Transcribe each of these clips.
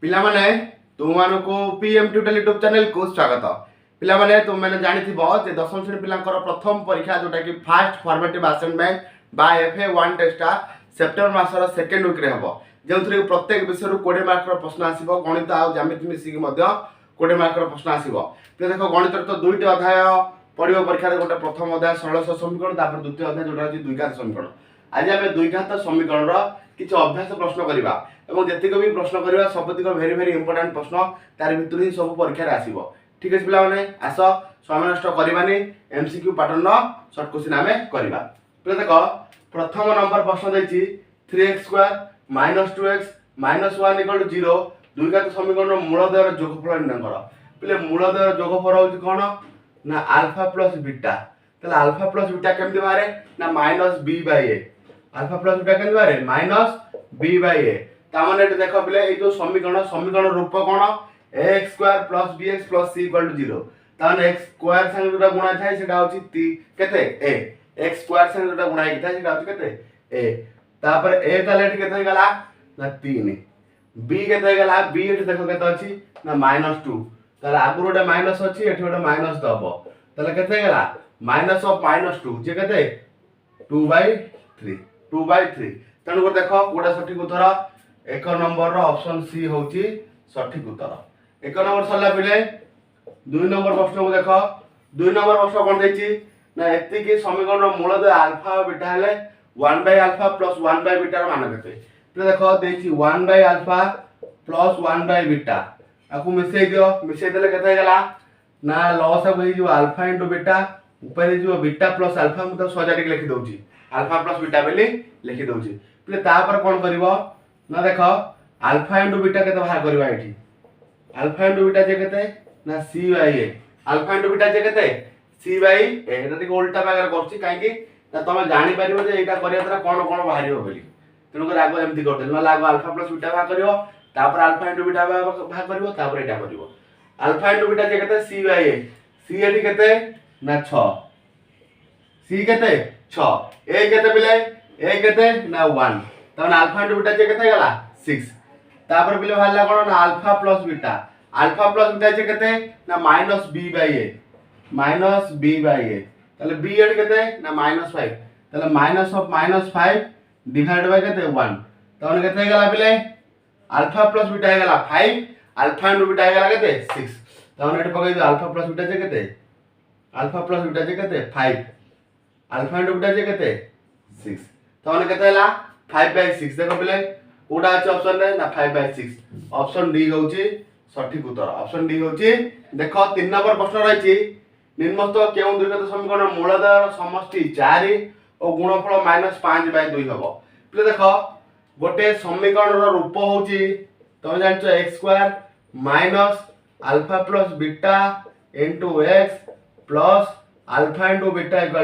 पिला माने तुम को पीएम ट्यूटोरियल यूट्यूब चैनल को स्वागत। पिला माने तुम मैंने जानी थी जे दशम श्रेणी पिलांकर प्रथम परीक्षा जोटा कि फास्ट फॉर्मेटिव असाइनमेंट बा FA1 टेस्टा सेप्टेम्बर मासर सेकेंड वीक रे हबो, जो प्रत्येक विषय 20 मार्क प्रश्न आसीबो। गणित आ ज्यामिति मिसिक 20 मार्क प्रश्न आसीबो। तो देखो गणित तो दुईटी अध्याय पढ़िबो परीक्षा रे, गोटे प्रथम अध्याय सरल समीकरण, तापर द्वितीय अध्याय जोटा कि द्विघात समीकरण। आज आम द्विघात समीकरण किसी अभ्यास प्रश्न करवा और जितक भी प्रश्न करवा सबतिक भेरी भेरी इंपोर्टाट प्रश्न तार भितर ही सब परीक्षा आसो। ठीक है पिला माने आस समय नष्ट करवानी MCQ पैटर्न शॉर्ट क्वेश्चन आम करवा। देख प्रथम नंबर प्रश्न देती 3x² - 2x - 1 = 0 द्विघात समीकरण मूलद्वयर जोगफल निर्णय कर। पे मूलद्वयर जोगफल हूँ कौन ना अल्फा प्लस बीटा। तो अल्फा प्लस बीटा केमती बाहर ना -b/a। अल्फा प्लस बीटा केमती बाहर -b/a। तामाने देख पिले ये जो समीकरण रूप कौन ax² + bx + c = 0। ताने x² संग जोटा गुणा थाए सेटा होची केते a, x² संग जोटा गुणा हे थाए सेटा होची केते a। तापर a ताले एठी केते गला ना 3, b केते गला b एठी देखो केते अछि ना -2। ताले आगु रोटे माइनस अछि एठी रोटे माइनस दबो, ताले केते गला माइनस ऑफ -2 जे केते 2/3। तनु को देखो कोडा सठिक उत्तर 1 नंबर रो ऑप्शन सी होची सठिक उत्तर। 1 नंबर सरला पिले 2 नंबर प्रश्न को देखो। 2 नंबर प्रश्न कोन देछि ना एति की समीकरण रो मूलद्वय अल्फा और बीटा हेले 1/α + 1/β रो मान केते। तो देखो देछि 1/α + 1/β आकु मिसै दियो, मिसै देले केते गेला ना लॉस अब हे जो अल्फा * बीटा ऊपर जो बीटा + अल्फा म तो सजाडी लिखि दउची अल्फा + बीटा बेली लिखि दउची। प्ले तापर कोन करबो ना देखो अल्फा * बीटा केते बाहर करबा एठी अल्फा * बीटा जे केते ना c/a। अल्फा * बीटा जे केते c/a। एटा टिक उल्टा भागर करछि काहे कि ना तमे जानि परिबो जे एटा करिया द्वारा कोन कोन बाहरियो बोली। तेनु कर आगो एमति करदेल ना लागो अल्फा + बीटा बाहर करियो, तापर अल्फा * बीटा बाहर करियो, तापर एटा करियो। अल्फा * बीटा जे केते c/a। c एठी केते ना 6, c केते 6, a केते पिले a केते ना 1। तने अल्फा * बीटा जे केते गला 6। तापर पिले भाला कोन ना अल्फा + बीटा। अल्फा + बीटा जे केते ना -b/a तले b एड केते ना -5। तले माइनस ऑफ -5 डिवाइड बाय केते 1। तने केते गला पिले अल्फा + बीटा गला 5, अल्फा * बीटा गला केते 6। तने एट पकई दो अल्फा + बीटा जे केते अल्फा + बीटा जे केते 5, अल्फा * बीटा जे केते 6। तने केते हला 5/6। देखो पिले कोडा अछि ऑप्शन रे ना 5/6। ऑप्शन डी होची सठिक उत्तर। ऑप्शन डी होची। देखो 3 नंबर प्रश्न रहिछि निम्नलिखित केउ द्विघात समीकरण मूलद्वयर समष्टि 4 और गुणफल -5/2 हबो। पिले देखो गोटे समीकरण रो रूप होची तमे जानछो x² - alpha + beta * x plus alpha * beta =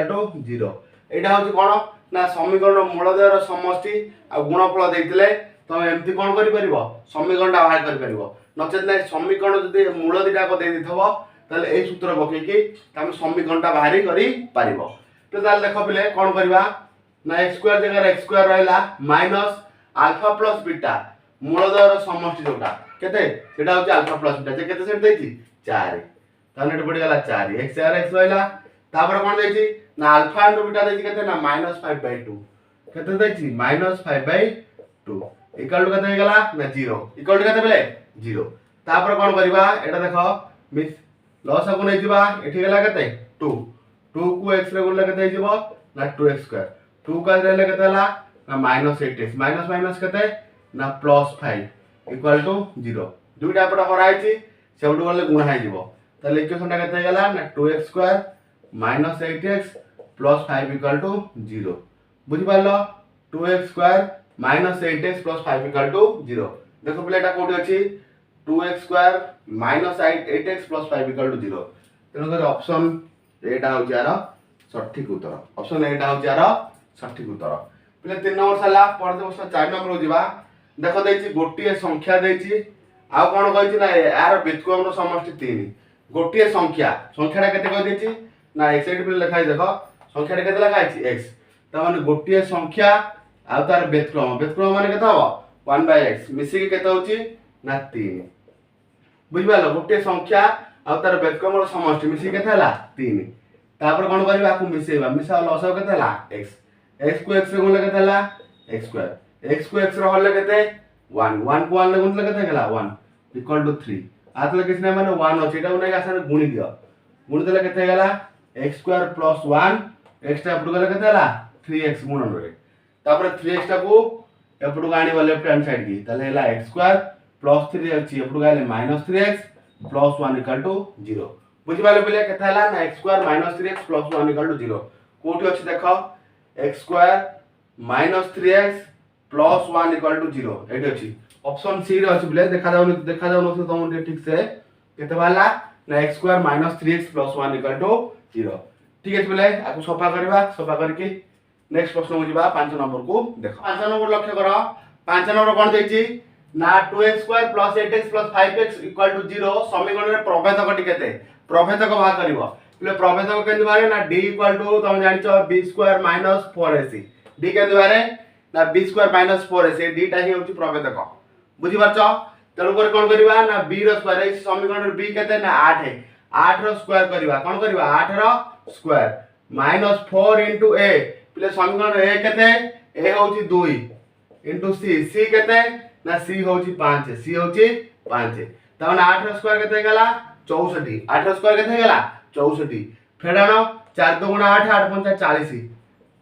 0। एटा होची कोन ना समीकरण मूलद्वयर समष्टि आ गुणफल देइतिले तमे एमति कोन करि परिबो समीकरणटा बाहर करि परिबो। नचेत नै समीकरण जदि मूल दिटा को देइ दिथबो ताले एई सूत्र बकै कि तमे समीकरणटा बाहरी करि परिबो। तो ताले देखो पिले कोन करबा ना x² जगह x² रहला माइनस अल्फा + बीटा मूलद्वयर समष्टि जोटा केते सेटा होची अल्फा + बीटा जे केते सेट देइछि 4। ताने एट पडी गला 4 x रहला। तापर कोन देइछि ना अल्फा * बीटा देइछि केते ना -5/2 केते देइछि -5/2 इक्वल टू केते गला ना 0 इक्वल टू केते बेले 0। तापर कोन करबा एटा देखो मिस लॉस को नै जिबा एठी गला केते 2 को x रे गुणले केते जिवो ना 2x²। 2 का रहले केते हला ना -8x माइनस माइनस केते ना +5 इक्वल टू 0। दुईटा पट हराइछि सेउडु गले गुणा हे जिवो। ताले इक्वेशनटा केते गला ना 2x² - 8x + 5 = 0। बुझि पालो 2x² - 8x + 5 = 0। देखो पिलेटा कोठी अछि 2x² - 8x + 5 = 0। तेनु कर ऑप्शन एटा हो जारो सठिक उत्तर। ऑप्शन एटा हो जारो सठिक उत्तर। पिले 3 नंबर सला परते प्रश्न 4 नंबर हो जिबा। देखो देछि गोटिए संख्या देछि आ कोन कहिछि ना यार व्युत्क्रम समष्टि 3 गोटिए संख्याटा केते कहि देछि ना x साइड पे लिखाइ देखो संख्याटा केते लिखाइ x। त माने गोटिए संख्या आ तार व्युत्क्रम माने केते हबो 1/x मिसी के केते होछि ना 3 बुझिबालो गोटे संख्या आ तार व्यक्तिक्रम समष्टि मिसी केते हला 3 तापर कोन करबा आकु मिसेबा मिसा लसव केते हला x x को x रे गुणले केते हला x रे हले केते 1 1 को 1 ले गुणले केते हला 1 इक्वल टू 3 आतले किछ नै माने 1 अछि एटा उनै आसाने गुणी दियो गुणी देले केते हला x स्क्वायर प्लस 1 x टा एपटु गले केते हला 3x गुणन रे तापर 3x टा को एपटु गाणी लेफ्ट हैंड साइड की तले हला x स्क्वायर प्लस 3 अछि एपटु गाले minus 3x plus 1 equal to 0 बुझिबाले बेले केते हला ना x square minus 3x plus 1 equal to 0 कोठी अछि देखो x square minus 3x plus 1 equal to 0 एठी अछि ऑप्शन सी रे अछि बेले देखा जाउ न तुम ठीक से केते वाला ना x square minus 3x plus 1 equal to 0 ठीक अछि बेले आकु सफा करबा सफा करके नेक्स्ट प्रश्न हो जिबा 5 नंबर को देखो 5 नंबर लक्ष्य करो 5 नंबर कोन देछि ना 2x square plus 8x plus 5x equal to 0 समीकरण रे प्रभेदक केते प्रभेदक भाग करबो बेले प्रभेदक केते बारे ना d इक्वल टू तुम जानिछो b square minus 4ac d केते बारे ना b square minus 4ac d टा ही होछि प्रभेदक बुझि पाछो तळु पर कोन करबा ना b रो स्क्वायर ए समीकरण रे b केते ना 8 है 8 रो स्क्वायर करबा कोन करबा 8 रो square minus 4 into a plus समीकरण a केते a होछि 2 इनटू c केते ना c होछि 5 c होछि 5 तवन 8 रो स्क्वायर केते गेला 64 8 रो स्क्वायर केते गेला 64 फेडानो 4 2 गुणा 8 8 5 40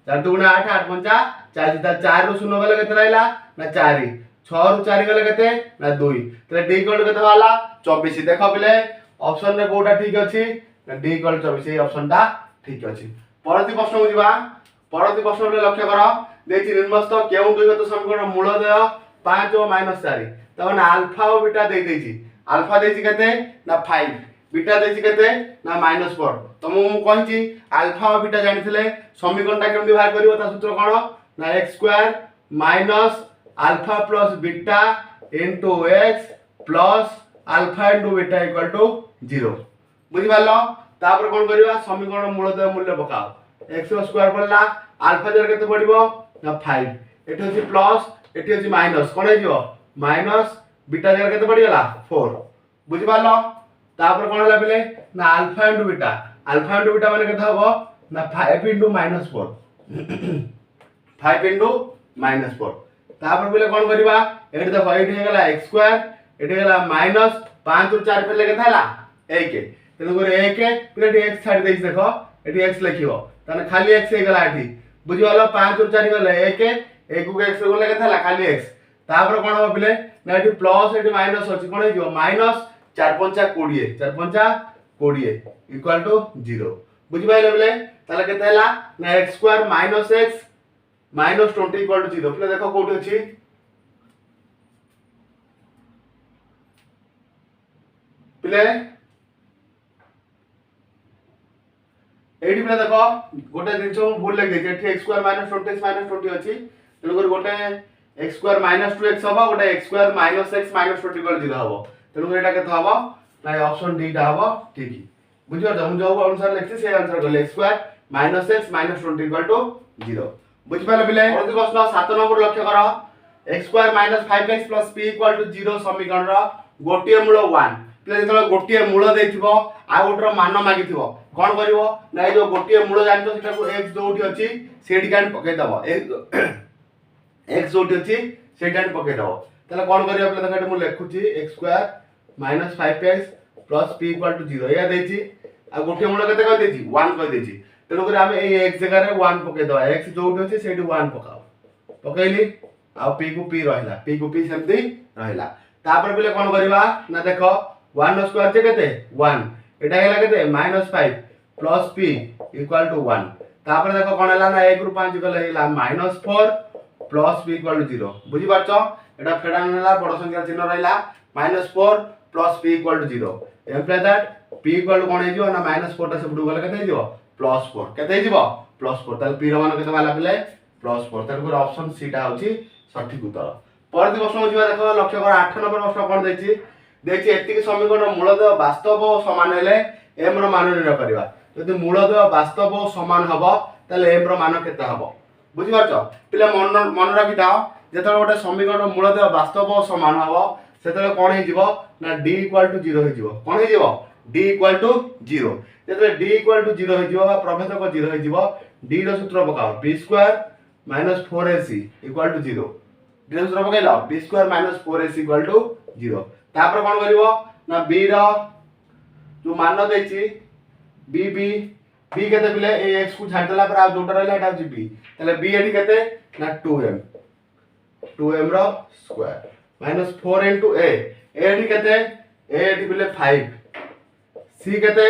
4 2 गुणा 8 8 5 40 ता 4 रो शून्य गले केते रहला ना 4 6 रो 4 गले केते ना 2 तले d इक्वल केते वाला 24 देखो बिले ऑप्शन रे कोटा ठीक अछि ना d इक्वल 24 ए ऑप्शन ता ठीक अछि परति प्रश्न हो जिबा परति प्रश्न रे लक्ष्य करो देछि निम्नस्थ केउ द्विघात समीकरण मूलदय 5 और -4 तवन अल्फा और बीटा दे देछि अल्फा देछि केते ना 5 बीटा देछि केते ना -4 तमु मु कहिछि अल्फा और बीटा जानिथिले समीकरण ता केमि बाहर करिवो ता सूत्र कोन ना x square minus alpha plus beta into x plus alpha into beta equal to 0 बुझि पालो तापर कोन करिवा समीकरण मूलदय मूल्य पकाओ x रो स्क्वायर पड़ला अल्फा जर केते पड़िबो ना 5 एठी होछि प्लस एठी होछि माइनस कोन हे जिवो माइनस बीटा जर केते पड़ी गेला 4 बुझि पालो तापर कोन हला बेले ना अल्फा इनटू बीटा माने केते हबो ना 5 इनटू -4 5 इनटू -4 तापर बेले कोन करिवा एठी देखो एठी हे गेला x स्क्वायर एठी गेला माइनस 5 रो 4 पेले केते हला 1 तेनु करे 1 प्लस x छाडी देछि देखो एठी x लिखिबो तने खाली x हे गेला एठी बुझि वाला 5 रो 4 गेले 1 1 को x रे बोले केते हला खाली x तापर कोन हो बिले ना एठी प्लस एठी माइनस अछि कोन हे जो माइनस 4 5 20 4 5 20 इक्वल टू 0 बुझि पाइले बिले ताले केते हला ना x square minus x minus 20 equal to 0 फिर देखो कोठी अछि पिले एठी पिले देखो गोटे दिनचो भूल लग देछि एठी x स्क्वायर माइनस 20 अछि तेनु कर गोटे x स्क्वायर माइनस 2x हबो गोटे x square minus x minus 20 equal 0 हबो तेनु कर एटा केते हबो ना ऑप्शन डी टा हबो ठीक ही बुझियो हम जो अनुसार लिखछि से आंसर गले x square minus x minus 20 equal to 0 बुझि पाले बिले प्रति प्रश्न 7 नंबर लक्ष्य करो x square minus 5x plus p equal to 0 समीकरण रो गोटिए मूल 1 प्लस जेतले गोटिए मूल देथिबो आ गोटर मान मागिथिबो कोन करिवो नै जो गोटिए मूल जानतो सेटा को x जोठी अछि सेठी कान पके दबो x जोठी अछि सेटा कान पके दबो तले कोन करियो पले देखा मु लिखुची x square minus 5x plus p equal to 0 या देछि आ गोटिए मूल केते कह देछि 1 कह देछि तेनु करे हमें ए x जगह रे 1 पके दबा x जोठी अछि सेठी 1 पकाओ पकेइली आ p को p रहला p को p सेमती रहला तापर पले कोन करिवा ना देखो 1 रो स्क्वायर केते 1 एटा हेला केते -5 प्लस p इक्वल टू 1 तापर देखो कोन हला ना 1 रु 5 गले हेला -4 प्लस p इक्वल टू 0 बुझि पाछो एटा फेडान हला बड़ संख्या चिन्ह रहला -4 plus p equal to 0 implies that p equal to कोन हे जिवो ना -4 ता सेपडु गले केते जिवो +4 केते जिवो +4 ताल p रो मान केते वाला पिले +4 तार को ऑप्शन सी टा होची सठिक उत्तर परति प्रश्न हो जिवा देखो लक्ष्य कर 8 नंबर प्रश्न कोन देछि देखि एतिक समीकरण मूलदय वास्तव और समान हेले m रो मान निर्णय करबा यदि मूलदय वास्तव और समान हबो तले m रो मान केते हबो बुझि पाछो पिले मन रखि दाओ जेतले गोटे समीकरण मूलदय वास्तव और समान हबो सेतले कोन हे जीवो ना d इक्वल टू 0 हे जीवो कोन हे जीवो d इक्वल टू 0 जेतले d इक्वल टू 0 हे जीवो प्रभेदक 0 हे जीवो d रो सूत्र पकाओ b square minus 4ac equal to 0 d रो सूत्र पकाइलो b square minus 4ac equal to 0 तापर कोन करिवो ना b रो जो मान देछि b केते बिले ए x को छाड़ देला पर आ जोटा रहला एटा होछि b तले b एठी केते ना 2m रो स्क्वायर माइनस 4 into a एठी केते a एठी बिले 5 c केते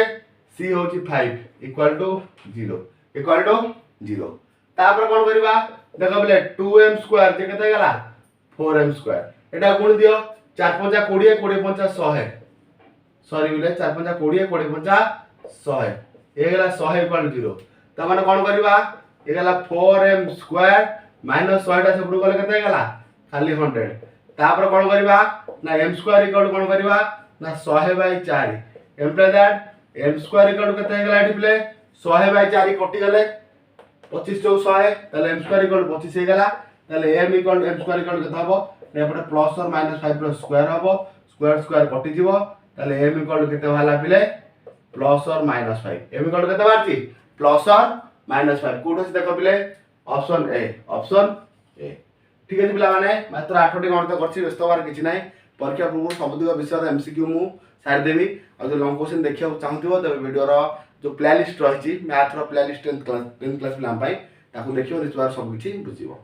c होछि 5 इक्वल टू 0 तापर कोन करबा देखो बिले 2m स्क्वायर जे केते गेला 4m स्क्वायर एटा गुण दियो 4 5 20 20 5 100 सॉरी बिले 4 5 20 20 5 100 ए गेला 100 इक्वल टू 0 त माने कोन करबा ए गेला 4m स्क्वायर माइनस 100 टा सबडु गले केते गेला खाली 100 तापर कोन करबा ना m स्क्वायर इक्वल टू कोन करबा ना 100 by 4 imply that m square equal to केते गेला एठी प्ले 100 बाय 4 कटि गले 25 चौ 100 ताले m स्क्वायर इक्वल टू 25 हे गेला ताले m स्क्वायर इक्वल टू केते हबो एपटे प्लस और माइनस 5 प्लस स्क्वायर हबो स्क्वायर कटि जीवो ताले m इक्वल टू केते वाला पिले प्लस और माइनस 5 m इक्वल टू केते बारती प्लस और माइनस 5 कोठो से देखो पिले ऑप्शन ए ठीक है पिला माने मात्र 8 टी गणित करछि व्यस्त होबार किछि नै परीक्षा पूर्व सबदिक विषय एमसीक्यू मु सार देबी और जो लॉन्ग क्वेश्चन देखियो चाहथिबो तबे वीडियो रो जो प्लेलिस्ट रहिछि मैथ रो प्लेलिस्ट 10th क्लास पिला पाई ताकू देखियो निश्चय सब किछि बुझिबो।